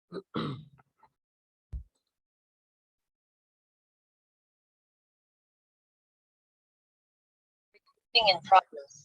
In progress.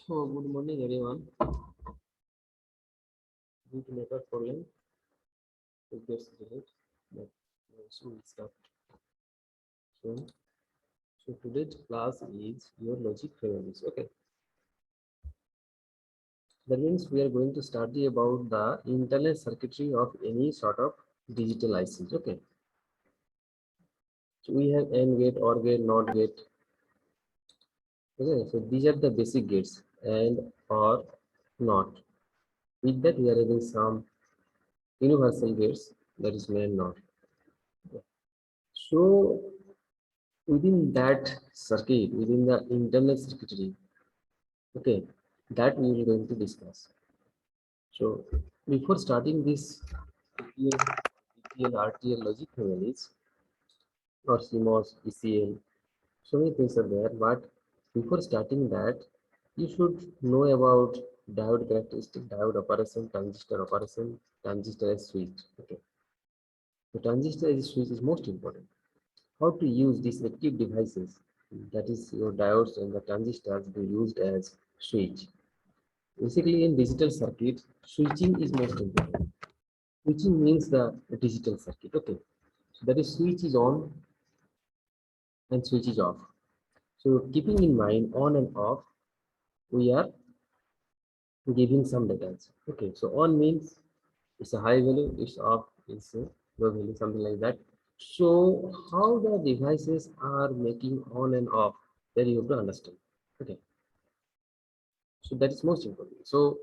So, good morning, everyone. Due to network problem, it gets delayed, but so we'll start. So, so today's class is your logic families. Okay, that means we are going to study about the internal circuitry of any sort of digital ICs. Okay, so we have AND gate, OR gate, NOT gate. Okay, so these are the basic gates, AND, OR, NOT. With that, we are having some universal gates, that is NAND, NOT. So within that circuit, within the internal circuitry, okay, that we are going to discuss. So before starting this BPL, RTL logic families or CMOS, ECL, so many things are there. But before starting that, you should know about diode characteristic, diode operation, transistor as switch. Okay, the transistor as a switch is most important. How to use these active devices, that is your diodes and the transistors, be used as switch. Basically, in digital circuit, switching is most important. Switching means the digital circuit. Okay, so that is switch is on and switch is off. So keeping in mind on and off, we are giving some data. Okay, so on means it's a high value, it's off, it's a low value, something like that. So how the devices are making on and off, that you have to understand. Okay, so that is most important. So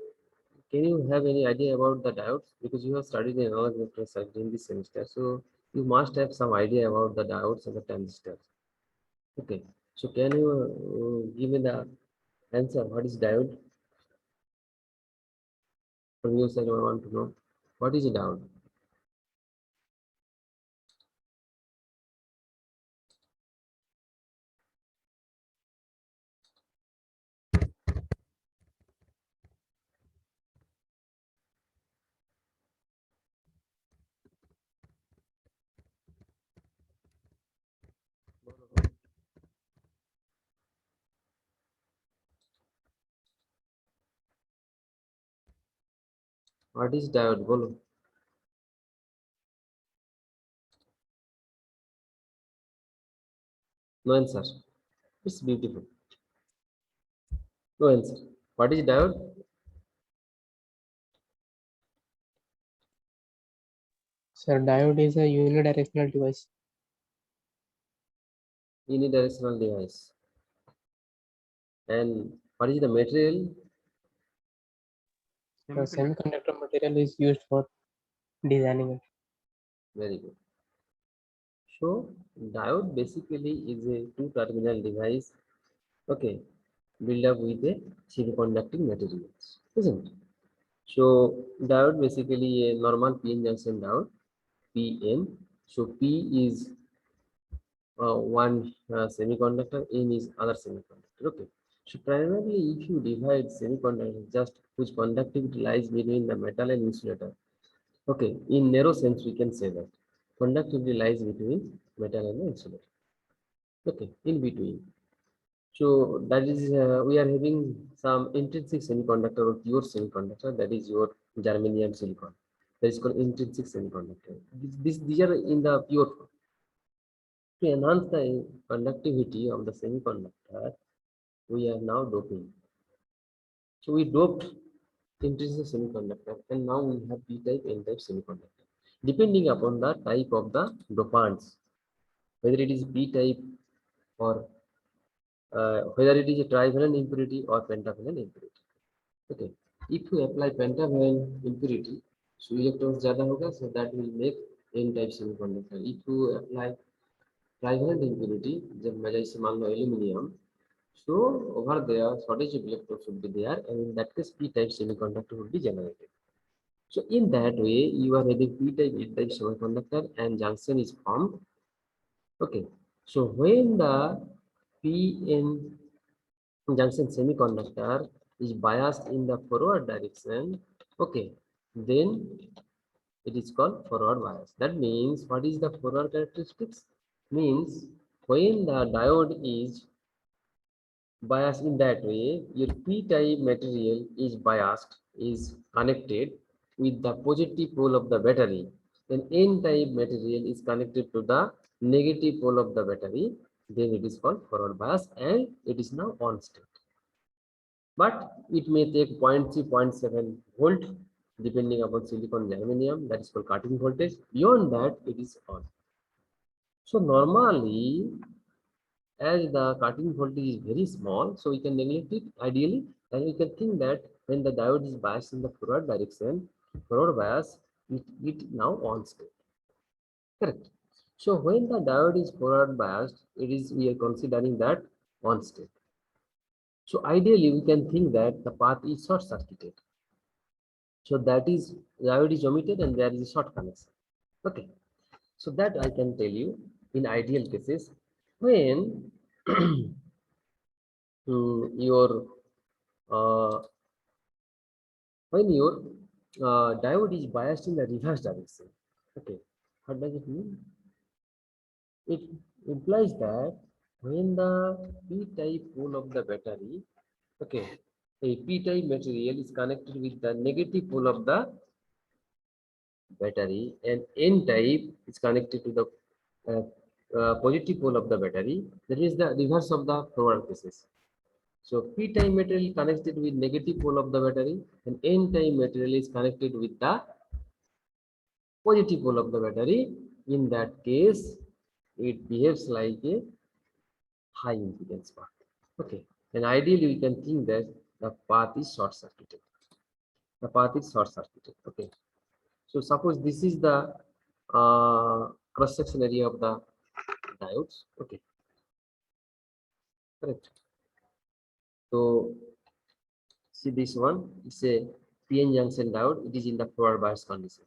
can you have any idea about the diodes? Because you have studied in analog electrical circuit in this semester, so you must have some idea about the diodes and the transistors. Okay, so can you give me the answer? What is diode? From your side, I want to know what is a diode. What is diode? Bolo. No answer. It's beautiful. No answer. What is diode? Sir, diode is a unidirectional device. Unidirectional device. And what is the material? The semiconductor material is used for designing it. Very good. So diode basically is a two-terminal device. Okay, built up with a semiconducting materials, isn't it? So diode basically a normal PN junction diode, PN. So P is one semiconductor, N is other semiconductor. Okay. So primarily, if you divide semiconductor just whose conductivity lies between the metal and insulator, okay, in narrow sense we can say that conductivity lies between metal and the insulator. Okay, in between. So that is we are having some intrinsic semiconductor or pure semiconductor, that is your germanium silicon. That is called intrinsic semiconductor. These are in the pure form. To enhance the conductivity of the semiconductor, we are now doping. So we doped intrinsic semiconductor, and now we have p-type, n-type semiconductor. Depending upon the type of the dopants, whether it is p-type or whether it is a trivalent impurity or pentavalent impurity. Okay, if you apply pentavalent impurity, so electrons ज़्यादा होगा, so that will make n-type semiconductor. If you apply trivalent impurity, जब मैं जैसे मान लो aluminium, so over there shortage of electrons would be there, and in that case p-type semiconductor would be generated. So in that way, you are having p-type, n-type semiconductor, and junction is formed. Okay, so when the p-n junction semiconductor is biased in the forward direction, okay, then it is called forward bias. That means what is the forward characteristics? Means when the diode is biased in that way, your p-type material is biased, is connected with the positive pole of the battery, then n-type material is connected to the negative pole of the battery, then it is called forward bias, and it is now on state. But it may take 0.3, 0.7 volt depending upon silicon germanium, that is called cutting voltage. Beyond that, it is on. So normally, as the cutting voltage is very small, so we can neglect it ideally, and we can think that when the diode is biased in the forward direction, forward bias, it now on state. Correct. So when the diode is forward biased, it is, we are considering that on state. So ideally, we can think that the path is short circuited. So that is, diode is omitted and there is a short connection. Okay. So that I can tell you in ideal cases when your uh, diode is biased in the reverse direction. Okay. What does it mean? It implies that when the p-type pole of the battery, okay, a p-type material is connected with the negative pole of the battery, and n-type is connected to the positive pole of the battery, that is the reverse of the forward cases. So p-type material connected with negative pole of the battery, and n-type material is connected with the positive pole of the battery. In that case, it behaves like a high impedance path. Okay, and ideally we can think that the path is short circuited. The path is short circuited. Okay, so suppose this is the cross section area of the diodes. Okay, correct. So see this one, it's a PN junction diode. It is in the forward bias condition.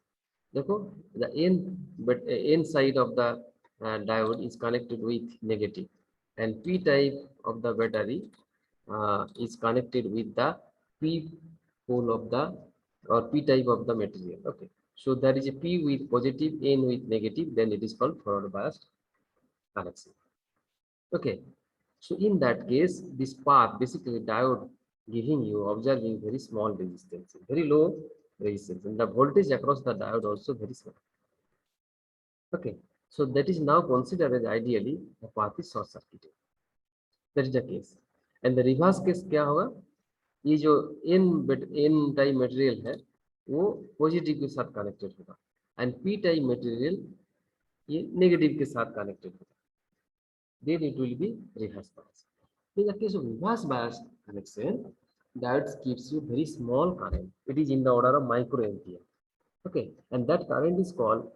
Therefore, the n side of the diode is connected with negative, and p type of the battery is connected with the p pole of the or p type of the material. Okay, so there is a p with positive, n with negative, then it is called forward biased connection. Okay, so in that case, this path basically diode giving you observing very small resistance, very low resistance, and the voltage across the diode also very small. Okay, so that is now considered as ideally the path is short circuited. That is the case. And the reverse case क्या होगा? ये जो n type material है वो positive के साथ connected होगा, and p type material ये नेगेटिव के साथ कनेक्टेड होगा. Then it will be reverse bias. In the case of reverse bias connection, that gives you very small current. It is in the order of microampere. Okay, and that current is called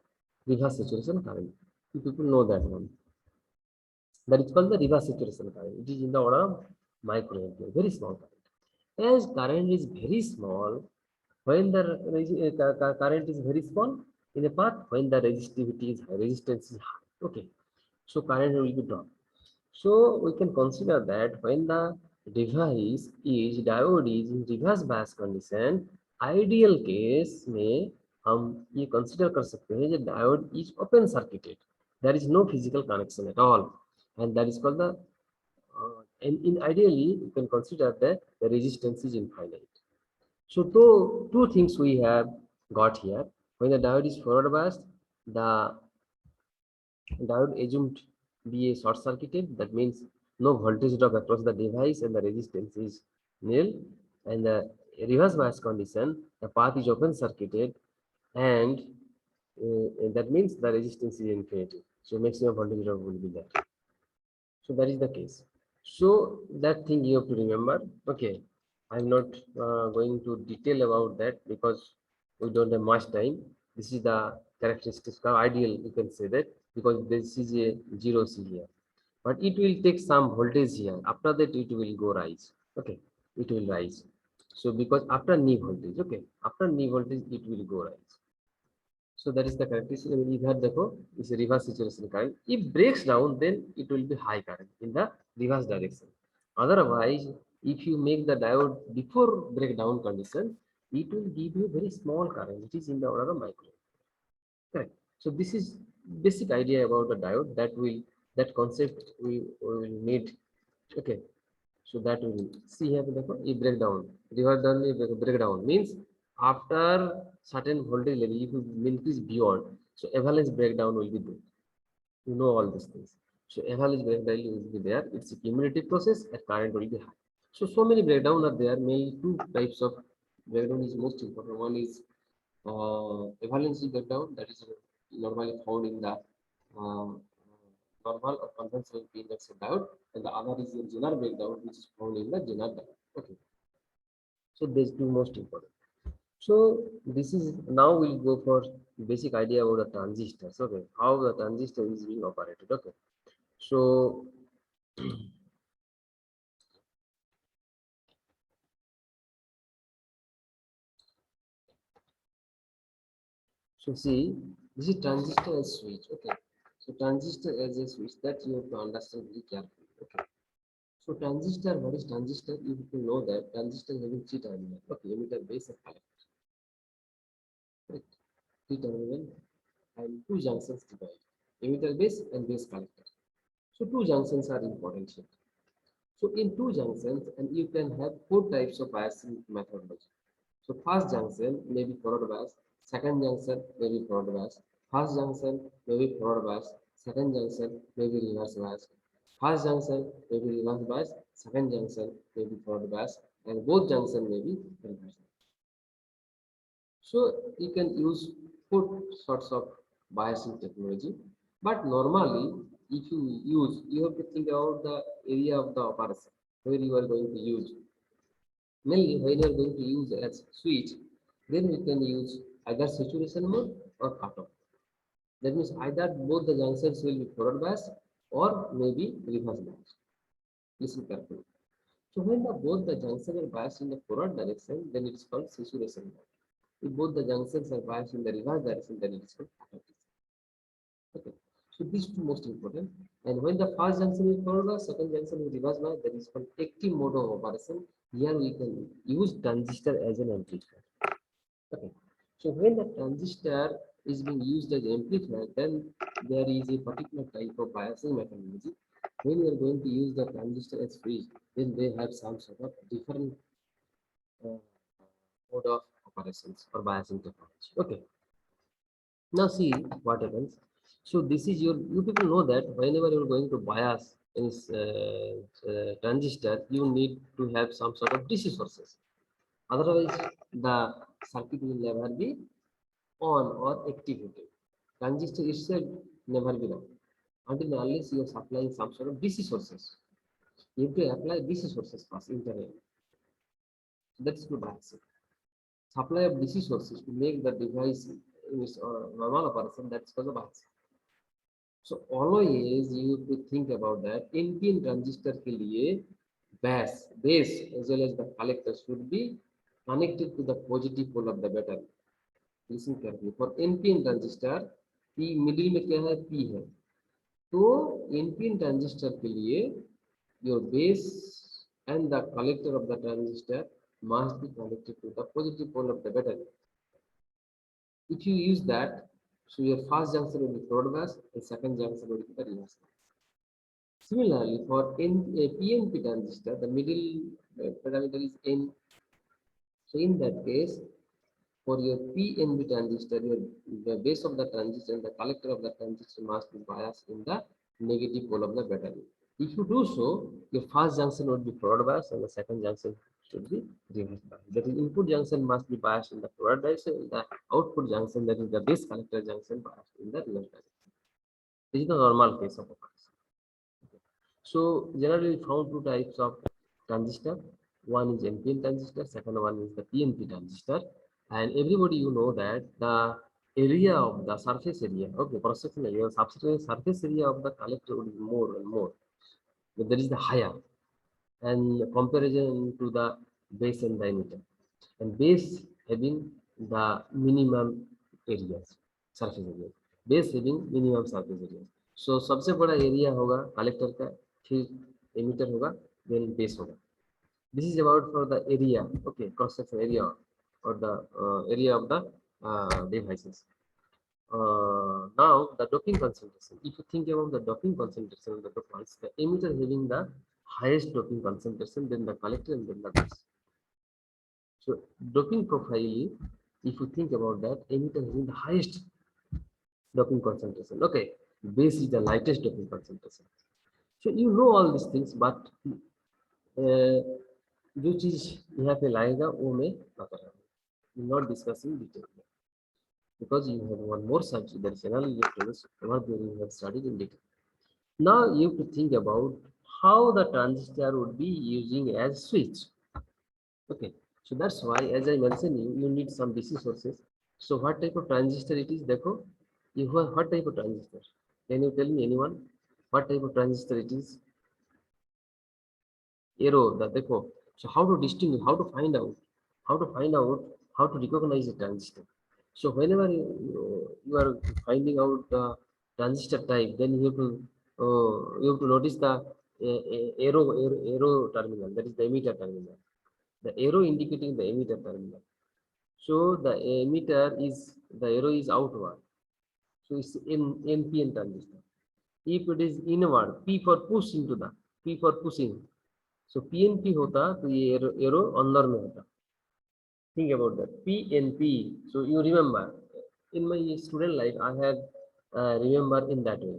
reverse saturation current. You people know that one. That is called the reverse saturation current. It is in the order of microampere, very small current. As current is very small, when the current is very small in a path, when the resistivity is high, resistance is high. Okay, so current will be dropped. So we can consider that when the device is diode is in reverse bias condition, ideal case में हम ये consider कर सकते हैं कि diode is open circuited, there is no physical connection at all, and that is called the and in ideally you can consider that the resistance is infinite. So two things we have got here. When the diode is forward biased, the diode assumed be a short circuited, that means no voltage drop across the device and the resistance is nil. And the reverse bias condition, the path is open circuited, and that means the resistance is infinity, so maximum voltage drop will be there. So that is the case. So that thing you have to remember. Okay, I'm not going to detail about that because we don't have much time. This is the characteristics of ideal, you can say that, because this is a zero C here, but it will take some voltage here. After that it will go rise. Okay, it will rise. So because after knee voltage, okay, after knee voltage it will go rise. So that is the characteristic. इधर देखो इस reverse saturation current, if breaks down then it will be high current in the reverse direction. Otherwise, if you make the diode before breakdown condition, it will give you very small current, which is in the order of micro. Correct. So this is basic idea about the diode, that concept we will need. Okay. So that we will see here. A breakdown, reverse down, a breakdown means after certain voltage level, if you increase beyond, so avalanche breakdown will be there. You know all these things. So avalanche breakdown will be there. It's a cumulative process and current will be high. So many breakdown are there. Mainly two types of breakdown is most important. One is avalanche breakdown, that is normally found in the normal or conventional p-index diode, and the other is the Zener breakdown, which is found in the Zener diode. Okay, so these two most important. So this is, now we'll go for basic idea about the transistors. Okay, how the transistor is being operated. Okay, so see, this is transistor as switch. Okay, so transistor as a switch, that you have to understand very carefully. Okay, so transistor, what is transistor? You have to know that transistor having three terminals. Okay, emitter, base, and collector. Right, three terminal and two junctions divided, emitter base and base collector. So two junctions are important here. So in two junctions, and you can have four types of biasing methodology. So first junction may be forward bias, second junction may be forward bias, first junction may be forward bias, second junction may be reverse bias, first junction may be reverse bias, second junction may be forward bias, and both junction may be reverse. So you can use four sorts of biasing technology, but normally if you use, you have to think about the area of the operation where you are going to use. Mainly when you are going to use as switch, then we can use either saturation mode or cutoff. That means either both the junctions will be forward bias or maybe reverse bias. Listen carefully. So when both the junctions are biased in the forward direction, then it is called saturation mode. If both the junctions are biased in the reverse direction, then it is called cutoff. Okay. So these two most important. And when the first junction is forward bias, second junction is reverse bias, that is called active mode of operation. Here we can use transistor as an amplifier. Okay. So when the transistor is being used as amplifier, then there is a particular type of biasing methodology. When you are going to use the transistor as switch, then they have some sort of different mode of operations or biasing technology. Okay. Now see what happens. So this is your, you people know that whenever you are going to bias in transistor, you need to have some sort of DC sources. Otherwise, the circuit will never be on or activated. Transistor itself never be on until unless you are supplying some sort of DC sources. You have to apply DC sources first internally. So that's good biasing. Supply of DC sources to make the device in its normal operation, that's called the biasing. So always you have to think about that. NPN transistor के लिए base as well as the collector should be connected to the positive pole of the battery. Listen carefully. For NPN transistor, P middle में क्या है? P है. तो NPN transistor के लिए your base and the collector of the transistor must be connected to the positive pole of the battery. If you use that, so your first junction will be forward bias and second junction will be the reverse. Similarly, for a PNP transistor, the middle parameter is N. So in that case, for your PNP transistor, the base of the transistor and the collector of the transistor must be biased in the negative pole of the battery. If you do so, your first junction would be forward bias and the second junction should be reverse bias. That is, input junction must be biased in the forward direction and the output junction, that is the base collector junction, biased in the reverse direction. This is the normal case of occurrence. So generally we found two types of transistor. One is NPN transistor, second one is the PNP transistor. And everybody you know that the area of the surface area, okay, cross-section area, surface area of the collector would be more and more. But that is the higher and comparison to the base and the emitter. And base having the minimum areas, surface area. Base having minimum surface areas. So सबसे बड़ा area होगा collector का, फिर emitter होगा, then base होगा. This is about for the area, okay, cross section area or the area of the devices. Now the doping concentration. If you think about the doping concentration of the dopants, the emitter having the highest doping concentration, then the collector and then the base. So doping profile, if you think about that, emitter having the highest doping concentration. Okay, base is the lightest doping concentration. So you know all these things, but जो चीज यहाँ पे लाएगा वो मैं बता रहा हूँ, not discussing detail because you have one more subject, that is general electronics, what you have studied in detail. Now you have to think about how the transistor would be using as switch. Okay, so that's why, as I mentioned, you need some DC sources. So what type of transistor it is? Dekho, you have what type of transistor? Can you tell me, anyone, what type of transistor it is? Arrow, the dekho. So how to distinguish, how to find out, how to recognize a transistor. So whenever you are finding out the transistor type, then you have to notice the arrow terminal, that is the emitter terminal. The arrow indicating the emitter terminal. So the arrow is outward. So it's in NPN transistor. If it is inward, P for pushing. So PNP होता तो ये arrow अंदर में होता. Think about that. PNP. So you remember, in my student life, I have remember in that way.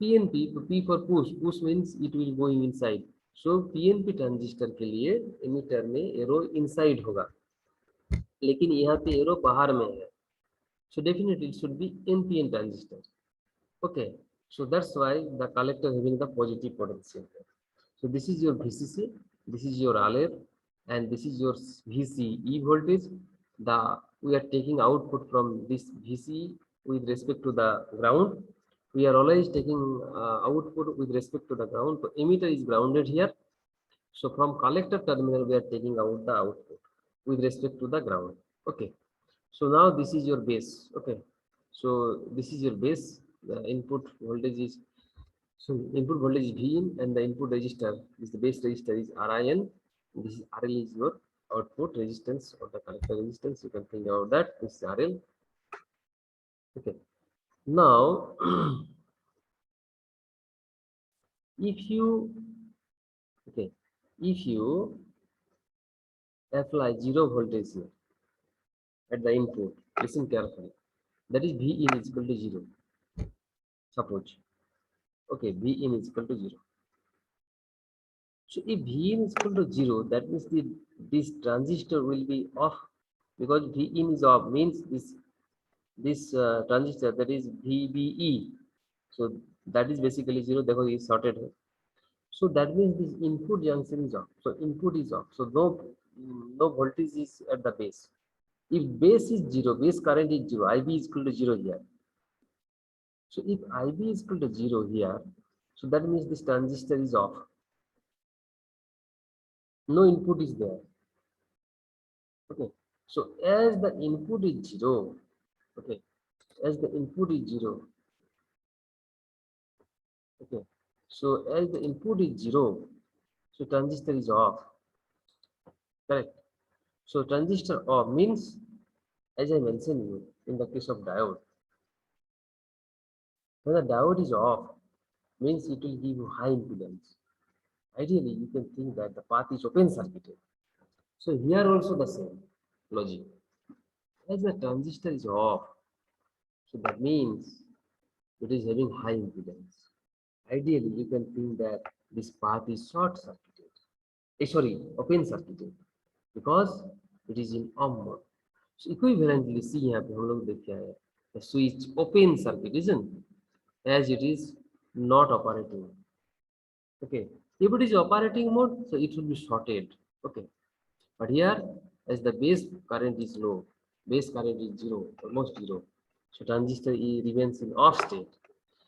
PNP, P for push. Push means it will going inside. So PNP transistor के लिए emitter में arrow inside होगा, लेकिन यहाँ पे arrow बाहर में है. So definitely it should be NPN transistor. Okay. So that's why the collector having the positive potential. So this is your VCC, this is your RL, and this is your VCE voltage. We are taking output from this VCE with respect to the ground. We are always taking output with respect to the ground. So emitter is grounded here. So from collector terminal, we are taking out the output with respect to the ground. Okay. So now this is your base. Okay. So this is your base. The input voltage is, so input voltage is Vin, and the input resistor is the base resistor is RIN. This is RL is your output resistance or the collector resistance. You can think about that. This is RL. Okay. Now, if you apply 0 voltage here at the input, listen carefully. That is V in is equal to 0. Suppose. Okay, V in is equal to 0. So if V in is equal to 0, that means this transistor will be off, because V in is off, means this transistor, that is VBE. So that is basically 0, therefore is sorted. So that means this input junction is off. So input is off. So no voltage is at the base. If base is 0, base current is 0, IB is equal to 0 here. So if IB is equal to 0 here, so that means this transistor is off. No input is there. Okay. So as the input is 0, okay, as the input is 0, okay, so as the input is 0, So transistor is off. Correct. So transistor off means, as I mentioned you in the case of diode, when the diode is off, means it will give you high impedance. Ideally, you can think that the path is open circuited. So here also the same logic. As the transistor is off, so that means it is having high impedance. Ideally, you can think that this path is short circuited. Sorry, open circuited, because it is in off mode. So equivalently, see यहाँ पे हम लोग देखे हैं the switch open circuit, isn't it? As it is not operating. Okay, if it is operating mode, so it will be shorted. Okay, but here as the base current is low, base current is zero, almost zero, so transistor remains in off state.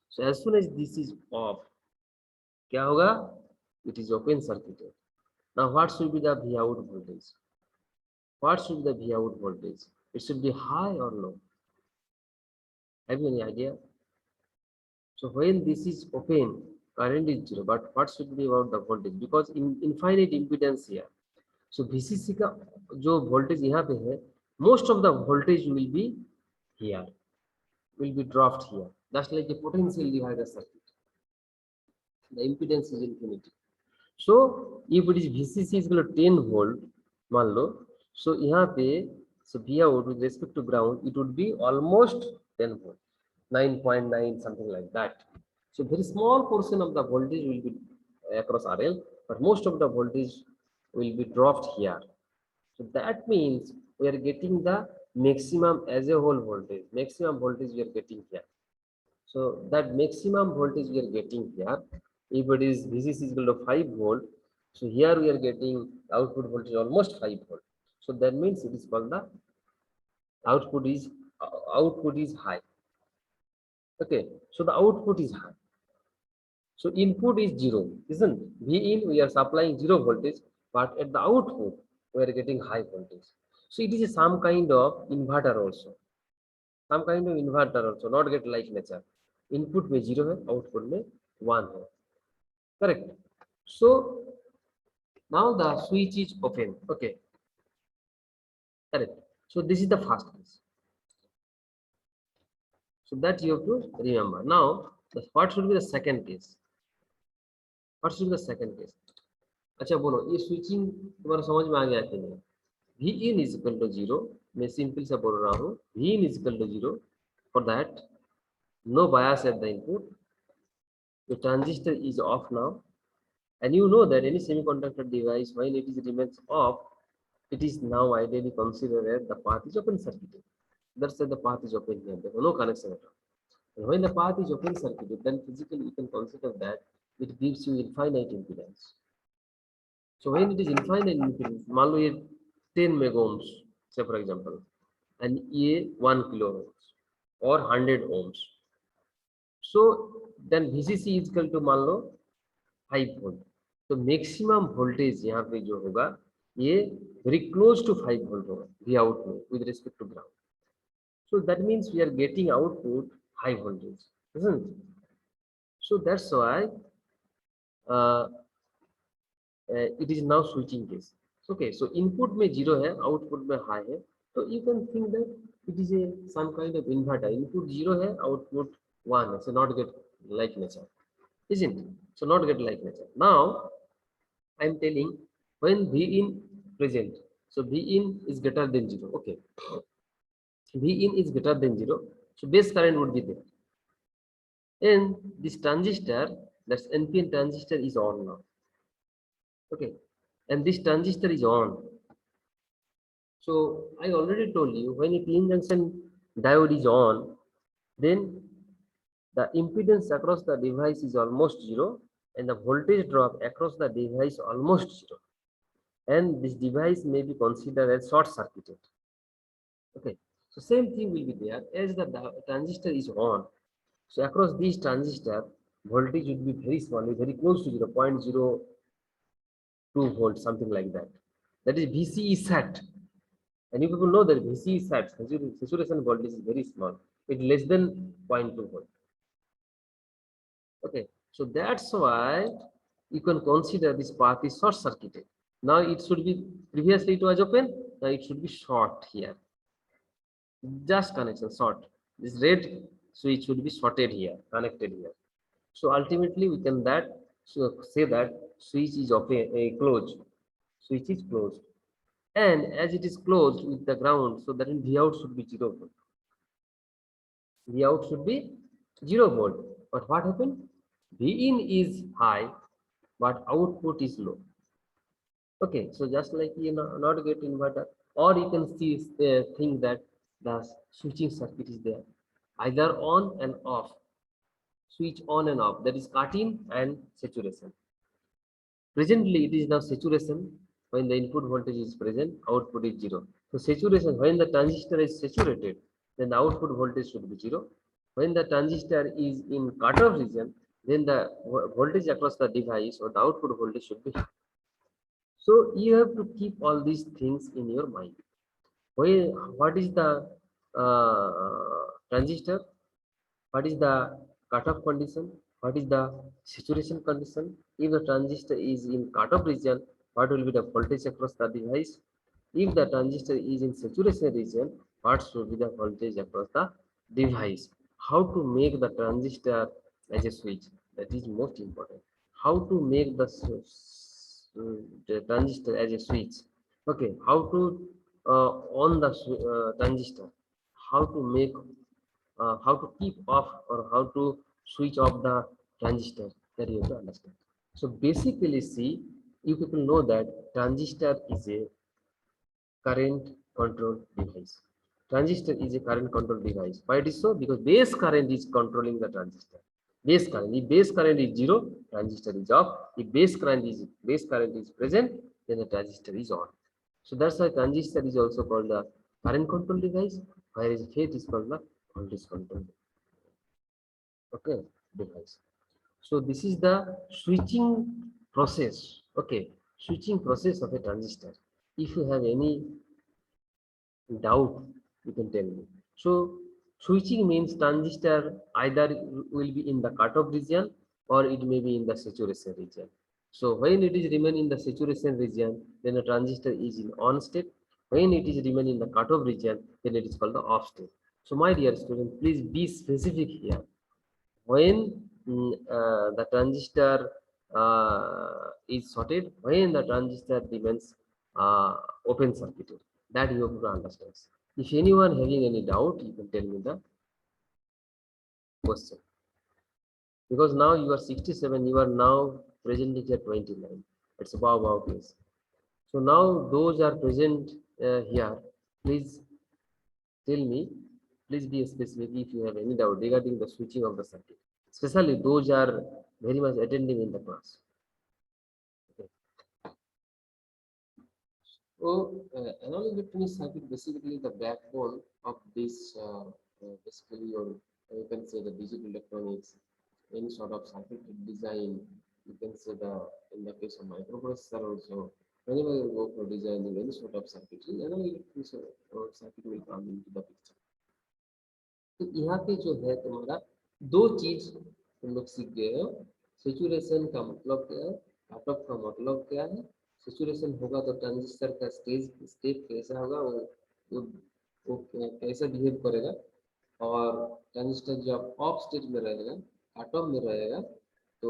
So as soon as this is off, क्या होगा? It is open circuited. Now what should be the V out voltage? What should be the V out voltage? It should be high or low? Have you any idea? So when this is open, current is zero, but what should be about the voltage? Because in infinite impedance here, so VCC का जो voltage यहाँ पे है, most of the voltage will be here, will be dropped here. That's like a potential divider circuit. The impedance is infinity. So if it is VCC is equal to 10 volt, मान लो, so यहाँ पे so V out with respect to ground, it would be almost 10 volt, 9.9 something like that. So very small portion of the voltage will be across RL, but most of the voltage will be dropped here. So that means we are getting the maximum as a whole voltage. Maximum voltage we are getting here. So that maximum voltage we are getting here, if it is VCC is equal to 5 volt, so here we are getting output voltage almost 5 volt. So that means it is called the output is high. Okay, so the output is high. So input is zero, isn't it? V in we are supplying zero voltage, but at the output we are getting high voltage. So it is some kind of inverter also. Some kind of inverter also, not get like nature. Input में 0 है, output में 1 है. Correct. So now the switch is open. Okay. Correct. So this is the first case. So that you have to remember. Now, what should be the second case? What should be the second case? अच्छा बोलो, ये switching तुम्हारा समझ में आ गया कि नहीं? V in is equal to 0. मैं simple सा बोल रहा हूँ. V in is equal to 0. For that, no bias at the input. The transistor is off now, and you know that any semiconductor device, when it is remains off, it is now ideally considered as the path is open circuited. That's why the path is open here. There is no connection at all. And when the path is open circuited, then physically you can consider that it gives you infinite impedance. So when it is infinite impedance, मान लो ये 10 mega ohms, say for example, and ये 1 kilo ohms or 100 ohms. So then VCC is equal to मान लो 5 volt. तो maximum voltage यहाँ पे जो होगा ये very close to 5 volt होगा V out में with respect to ground. So that means we are getting output high voltage, isn't it? So that's why it is now switching case. Okay, so input में 0 है, output में high है. So you can think that it is a some kind of inverter. Input 0 है, output 1 है. So not get like nature, isn't it? So not get like nature. Now I am telling when V in present, so V in is greater than 0. Okay, V in is greater than 0, so base current would be there. And this transistor, that's NPN transistor, is on now. Okay, and this transistor is on. So I already told you when a PN junction diode is on, then the impedance across the device is almost 0, and the voltage drop across the device almost 0. And this device may be considered as short circuited. Okay, so same thing will be there as the transistor is on. So across these transistor, voltage would be very small, very close to 0.02 volts, something like that. That is VCE sat. And you people know that VCE sat, saturation voltage is very small. It's less than 0.2 volt. Okay, so that's why you can consider this path is short circuited. Now it should be, previously it was open, now it should be short here. Just connection short. This red switch should be shorted here, connected here. So ultimately we can say that switch is open, closed. Switch is closed. And as it is closed with the ground, so that V out should be 0 volt. V out should be 0 volt. But what happened? V in is high, but output is low. Okay, so just like not get inverter, or you can see think that the switching circuit is there, either on and off, switch on and off, that is cut-in and saturation. Presently, it is now saturation. When the input voltage is present, output is 0. So saturation, when the transistor is saturated, then the output voltage should be 0. When the transistor is in cutoff region, then the voltage across the device or the output voltage should be. So you have to keep all these things in your mind. What is the transistor? What is the cutoff condition? What is the saturation condition? If the transistor is in cutoff region, what will be the voltage across the device? If the transistor is in saturation region, what should be the voltage across the device? How to make the transistor as a switch? That is most important. How to make the transistor as a switch? Okay, how to on the transistor? How to make how to keep off or how to switch off the transistor, that you have to understand. So basically, see, you people know that transistor is a current control device. Transistor is a current control device. Why it is so? Because base current is controlling the transistor. Base current. If base current is 0, transistor is off. If base current is present, then the transistor is on. So that's why transistor is also called the current control device, whereas FET is called the voltage control. Okay, device. So this is the switching process. Okay, switching process of a transistor. If you have any doubt, you can tell me. So switching means transistor either will be in the cutoff region or it may be in the saturation region. So when it is remain in the saturation region, then the transistor is in on state. When it is remain in the cutoff region, then it is called the off state. So my dear student, please be specific here. When the transistor is sorted, when the transistor remains open circuited, that you have to understand. If anyone having any doubt, you can tell me the question. Because now you are 67, you are now presently at 29. It's above place. So now those are present here. Please tell me, please be specific if you have any doubt regarding the switching of the circuit. Especially those are very much attending in the class. Okay. So analog electronic circuit basically the backbone of this basically your you can say the digital electronics, any sort of circuit design. You can say the in the case of microprocessor also, whenever you go for designing any sort of circuitry, analog electronic circuit will come into the picture. तो यहाँ पे जो है तुम्हारा दो चीज तुम लोग सीख गए हो। सैचुरेशन का मतलब क्या है, कट ऑफ का मतलब क्या है। सैचुरेशन होगा तो ट्रांजिस्टर का स्टेप कैसा होगा, वो कैसा बिहेव करेगा, और ट्रांजिस्टर जब ऑफ स्टेट में रहेगा, कट ऑफ में रहेगा, तो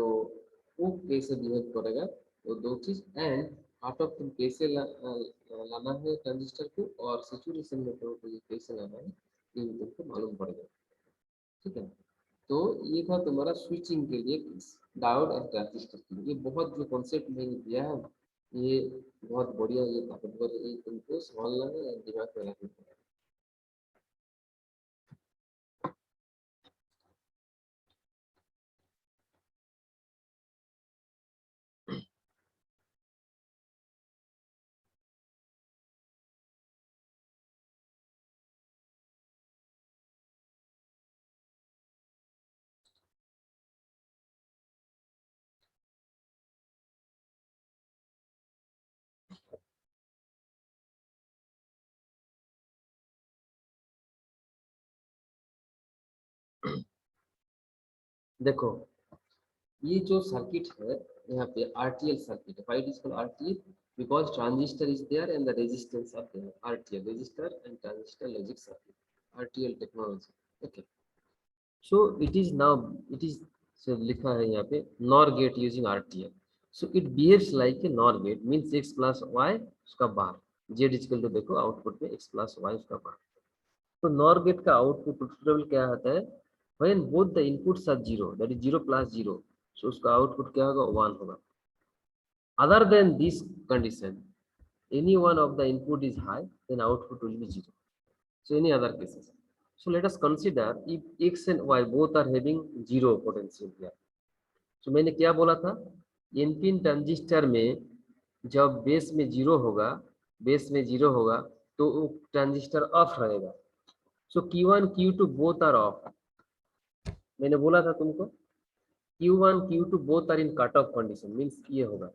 वो कैसे बिहेव करेगा, वो दो चीज। एंड कट ऑफ तुम कैसे लाना है ट्रांजिस्टर को, और सैचुरेशन में कैसे लाना है, ये तुमको मालूम पड़ेगा। ठीक है, तो ये था तुम्हारा स्विचिंग के लिए डायोड और ट्रांजिस्टर के लिए। ये बहुत जो कॉन्सेप्ट मैंने दिया है ये बहुत बढ़िया, ये ताकतवर, ये तुमको समझना है, दिमाग में रखना है। देखो ये जो सर्किट है यहाँ पे RTL circuit. Why it is called RTL? Because transistor is there and the resistance are there. RTL, resistor and transistor logic circuit. RTL technology. Okay. So it is now, it is so लिखा है यहाँ पे NOR gate using RTL. So it behaves like a NOR gate, means x plus y उसका बार, z is equal to देखो output में x plus y उसका बार. तो NOR gate का आउटपुट टेबल क्या आता है? When both the inputs are 0, that is 0 plus 0, so उसका आउटपुट क्या होगा? 1 होगा. Other than this condition, any one of the input is high, then output will be 0. So any other cases. So let us consider if x and y both are having 0 potential here. So मैंने क्या बोला था? NPN transistor में जब base में 0 होगा, base में 0 होगा तो ट्रांजिस्टर ऑफ रहेगा. So Q1 Q2 both are off. मैंने बोला था तुमको Q1 Q2 both are in cut off condition, means ये होगा,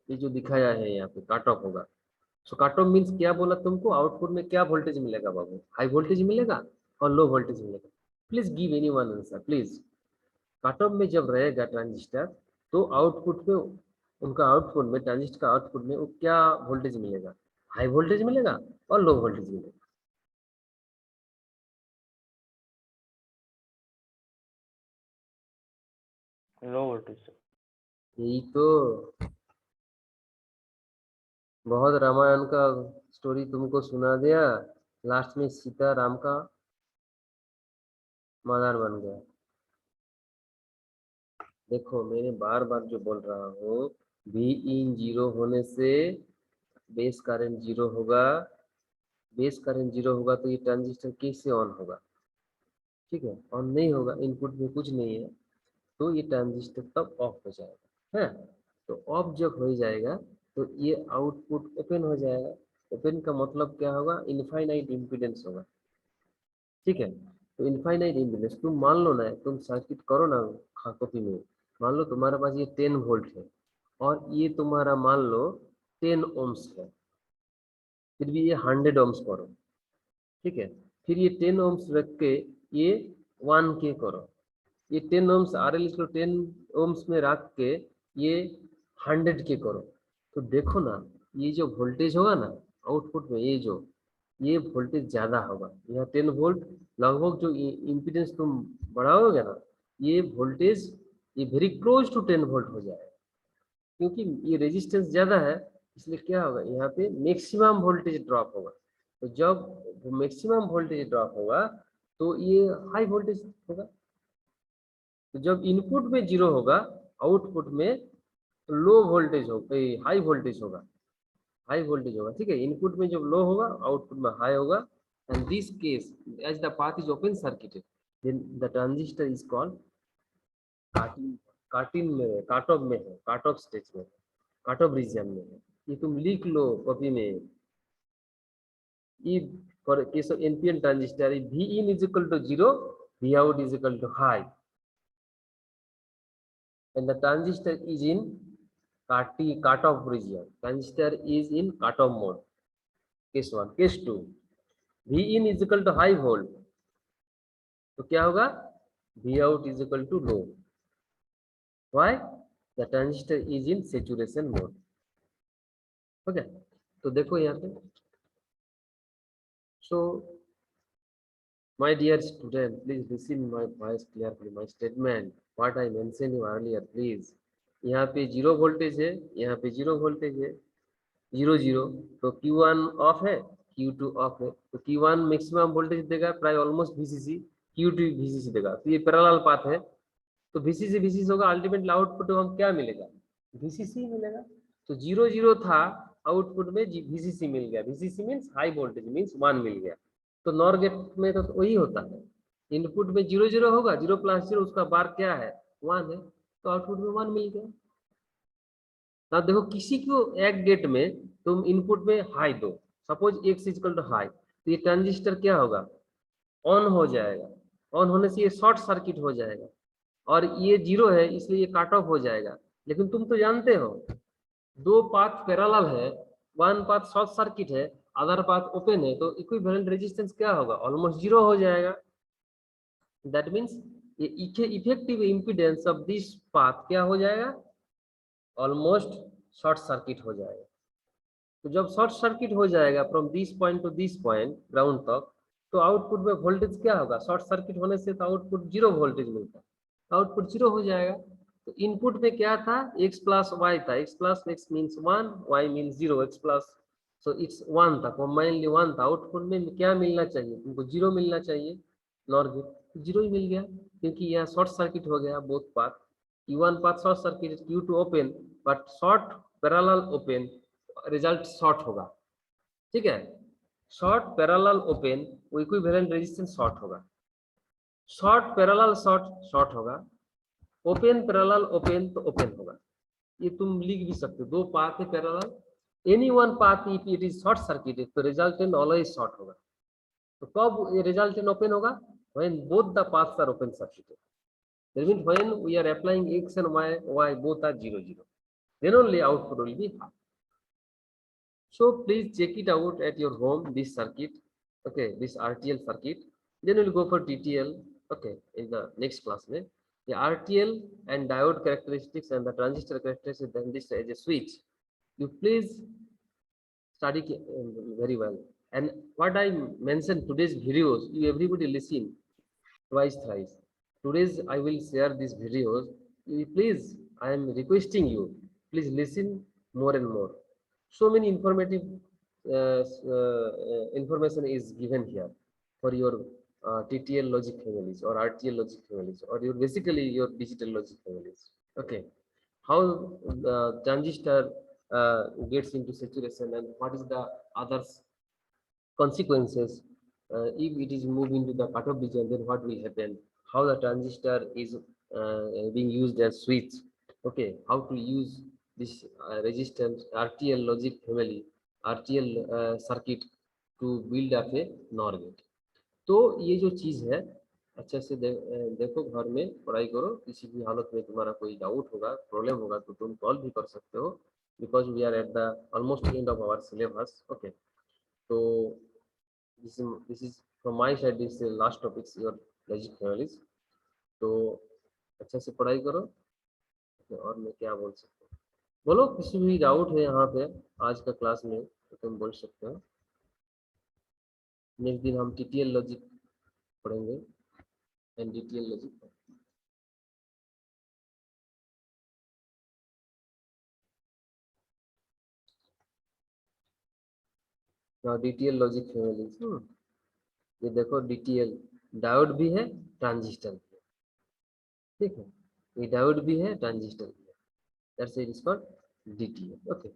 ये जो दिखाया है यहाँ पे कट ऑफ होगा. सो कट ऑफ मीन्स क्या बोला तुमको? आउटपुट में क्या वोल्टेज मिलेगा बाबू? हाई वोल्टेज मिलेगा और लो वोल्टेज मिलेगा. Please give any one answer please. Cut off में जब रहेगा ट्रांजिस्टर तो आउटपुट में, उनका आउटपुट में, ट्रांजिस्टर का आउटपुट में वो क्या वोल्टेज मिलेगा? हाई वोल्टेज मिलेगा और लो वोल्टेज मिलेगा. Low voltage. यही तो, बहुत रामायण का स्टोरी तुमको सुना दिया, लास्ट में सीता राम का मदार बन गया. देखो मैंने बार बार जो बोल रहा हूँ, V इन 0 होने से बेस करंट 0 होगा. बेस करंट 0 होगा तो ये ट्रांजिस्टर कैसे ऑन होगा? ठीक है, ऑन नहीं होगा, इनपुट में कुछ नहीं है, तो ये ट्रांजिस्टर तब ऑफ हो जाएगा है. तो ऑफ जब हो जाएगा तो ये आउटपुट ओपन हो जाएगा. ओपन का मतलब क्या होगा? इनफाइनाइट इम्पीडेंस होगा. ठीक है, तो इनफाइनाइट इम्पीडेंस, तुम मान लो ना, तुम सर्किट करो ना कॉपी में, मान लो तुम्हारे पास ये 10 वोल्ट है और ये तुम्हारा मान लो 10 ओम्स है, फिर भी ये 100 ओम्स करो. ठीक है, फिर ये 10 ओम्स रख के ये 1 के करो. ये 10 ओम्स RL को 10 ओम्स में रख के ये 100 के करो. तो देखो ना, ये जो वोल्टेज होगा ना आउटपुट में, ये वोल्टेज ज्यादा होगा. यह 10 वोल्ट लगभग जो इम्पीडेंस तुम बढ़ाओगे ना, ये वोल्टेज ये वेरी क्लोज टू 10 वोल्ट हो जाएगा, क्योंकि ये रेजिस्टेंस ज्यादा है. इसलिए क्या होगा? यहाँ पे मैक्सिमम वोल्टेज ड्रॉप होगा. तो जब मैक्सिमम वोल्टेज ड्रॉप होगा तो ये हाई वोल्टेज होगा. तो जब इनपुट में 0 होगा, आउटपुट में लो वोल्टेज होगा, हाई वोल्टेज होगा, हाई वोल्टेज होगा. ठीक है, इनपुट में जब लो होगा, आउटपुट में हाई होगा. And this case as the path is open circuited, then the transistor is called cut in. Cut in में है, काट ऑफ में है, काट ऑफ स्टेज में, काट ऑफ रीजन में है. ये तुम लिख लो कॉपी में. if for case of NPN transistor, if V in is equal to 0, V out is equal to high, and the transistor is in cut off region, transistor is in cut off mode. Case 1. Case 2, V in is equal to high volt, तो क्या होगा? V out is equal to low. Why? The transistor is in saturation mode. Okay, तो देखो यहाँ पे. So my dear student, please listen my voice clearly, my statement, what I mentioned you earlier, please. यहाँ पे 0 voltage है, यहाँ पे 0 voltage है, 0 0, तो Q1 ऑफ है, Q2 ऑफ है. तो Q1 मैक्सिमम वोल्टेज देगा प्राय ऑलमोस्ट VCC, Q2 VCC देगा. तो ये पैरेलल पाथ है, तो VCC VCC होगा, अल्टीमेटली आउटपुट हम क्या मिलेगा? VCC मिलेगा. तो 0 0 था, आउटपुट में VCC मिल गया. VCC means high voltage, means 1 मिल गया. तो नॉर गेट में तो वही होता है, इनपुट में 0 0 होगा, 0 प्लस 0 उसका बार क्या है? 1 है, तो आउटपुट में 1 मिल गया. अब देखो किसी को एक गेट में तुम इनपुट में हाई दो, suppose x equal to high, तो ये ट्रांजिस्टर क्या होगा? ऑन हो जाएगा. ऑन होने से ये शॉर्ट सर्किट हो जाएगा, और ये 0 है इसलिए ये कट ऑफ हो जाएगा. लेकिन तुम तो जानते हो 2 पाथ पैरेलल है, 1 पाथ शॉर्ट सर्किट है, अदर पाथ ओपन है, तो इक्विवेलेंट रेजिस्टेंस क्या होगा? ऑलमोस्ट 0 हो जाएगा. दैट मीन्स ये effective impedance of this path क्या हो जाएगा? ऑलमोस्ट शॉर्ट सर्किट हो जाएगा। तो जब शॉर्ट सर्किट हो जाएगा from this point two this point ground तक, तो आउटपुट में वोल्टेज क्या होगा? शॉर्ट सर्किट होने से तो आउटपुट 0 वोल्टेज मिलता है, आउटपुट 0 हो जाएगा। तो इनपुट में क्या था? x प्लस वाई था, x plus x means 1, y means 0, x plus, so it's 1 था, कॉम्बाइनली 1 था। आउटपुट में क्या मिलना चाहिए तुमको? 0 मिलना चाहिए, नॉर गेट 0 ही मिल गया, क्योंकि यहाँ शॉर्ट सर्किट हो गया both path. Q1 path short circuit, Q2 open, but short parallel open, result short होगा। ठीक है, short parallel open, equivalent resistance short होगा। शॉर्ट पैरेलल शॉर्ट शॉर्ट होगा, ओपन पैरेलल ओपन तो ओपन होगा। ये तुम लिख भी सकते हो, दो पाथ है parallel, any one path if it is short circuited तो रिजल्टेंट ऑलवेज शॉर्ट होगा। तो कब ये रिजल्टेंट ओपन होगा? When both the paths are open circuited, that means when we are applying x and y both are 0 0, then only output will be half. So please check it out at your home, this circuit, okay, this RTL circuit. Then we'll go for TTL, okay, in the next class. Mein the RTL and diode characteristics and the transistor characteristics, then this as a switch. You please study very well. And what I mentioned today's videos, you everybody listen twice, thrice. Today's I will share these videos. You please, I am requesting you, please listen more and more. So many informative information is given here for your TTL logic families or RTL logic families, or your basically your digital logic families. Okay, how the transistor gets into saturation and what is the others consequences. If it is moved into the cutoff region, then what will happen? How the transistor is being used as switch. Okay, how to use this resistance RTL logic family, RTL circuit to build up a NOR gate. तो ये जो चीज है अच्छे से देखो, घर में पढ़ाई करो। किसी भी हालत में तुम्हारा कोई डाउट होगा, प्रॉब्लम होगा तो तुम सॉल्व भी कर सकते हो, because we are at the almost end of our syllabus. Okay, तो this is from my side, this is the last topics your logic families। तो अच्छा से पढ़ाई करो। और मैं क्या बोल सकता हूँ, बोलो किसी भी डाउट है यहाँ पे आज का क्लास में तो तुम बोल सकते हो। नेक्स्ट दिन हम टीटीएल लॉजिक पढ़ेंगे and DTL logic. DTL logic families, ये देखो डीटीएल डायोड भी है, ट्रांजिस्टर भी है। ठीक है, ये डायोड भी है, ट्रांजिस्टर भी है, that's it is called DTL. Okay,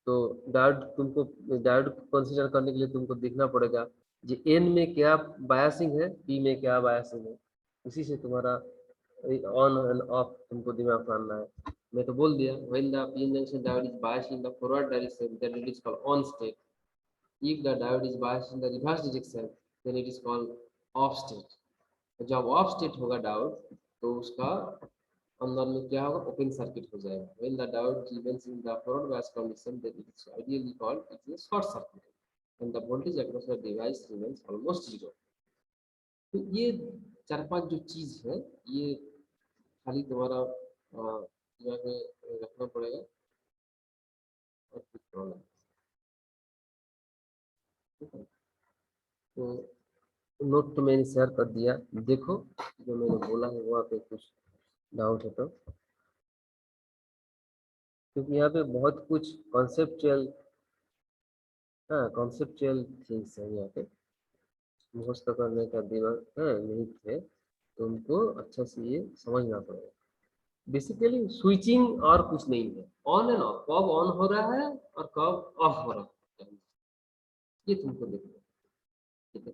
तो डायोड तुमको, डायोड कंसीडर करने के लिए तुमको देखना पड़ेगा कि एन में क्या बायसिंग है, पी में क्या बायसिंग है, उसी से तुम्हारा ऑन एंड ऑफ तुमको दिमाग मानना है। मैं तो बोल दिया, when the P junction diode is biased in the forward direction then it is called on state, if the diode is biased in the reverse direction then it is called off state. जब off state होगा diode तो उसका अंदर में क्या होगा? Open circuit हो जाएगा। When the diode remains in the forward bias condition then it is ideally called it is short circuit and the voltage across the device remains almost zero। तो ये चार पांच जो चीज है ये खाली तुम्हारा दिमाग में रखना पड़ेगा और कुछ प्रॉब्लम। तो नोट तो मैंने शेयर कर दिया, देखो जो मैंने बोला है वहाँ पे कुछ डाउट है तो, क्योंकि यहाँ पे बहुत कुछ कॉन्सेप्चुअल कॉन्सेप्चुअल थिंग्स है यहाँ पे, मुखस्त करने का दिमाग नहीं थे, तो उनको अच्छा से ये समझना पड़ेगा। बेसिकली स्विचिंग और कुछ नहीं है, ऑन एंड ऑफ, कब ऑन हो रहा है और कब ऑफ हो रहा है, ये तुमको देखना है। ठीक है,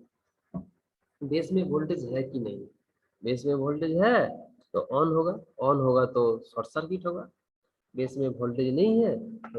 बेस में वोल्टेज है कि नहीं, बेस में वोल्टेज है तो ऑन होगा, ऑन होगा तो शॉर्ट सर्किट होगा, बेस में वोल्टेज नहीं है तो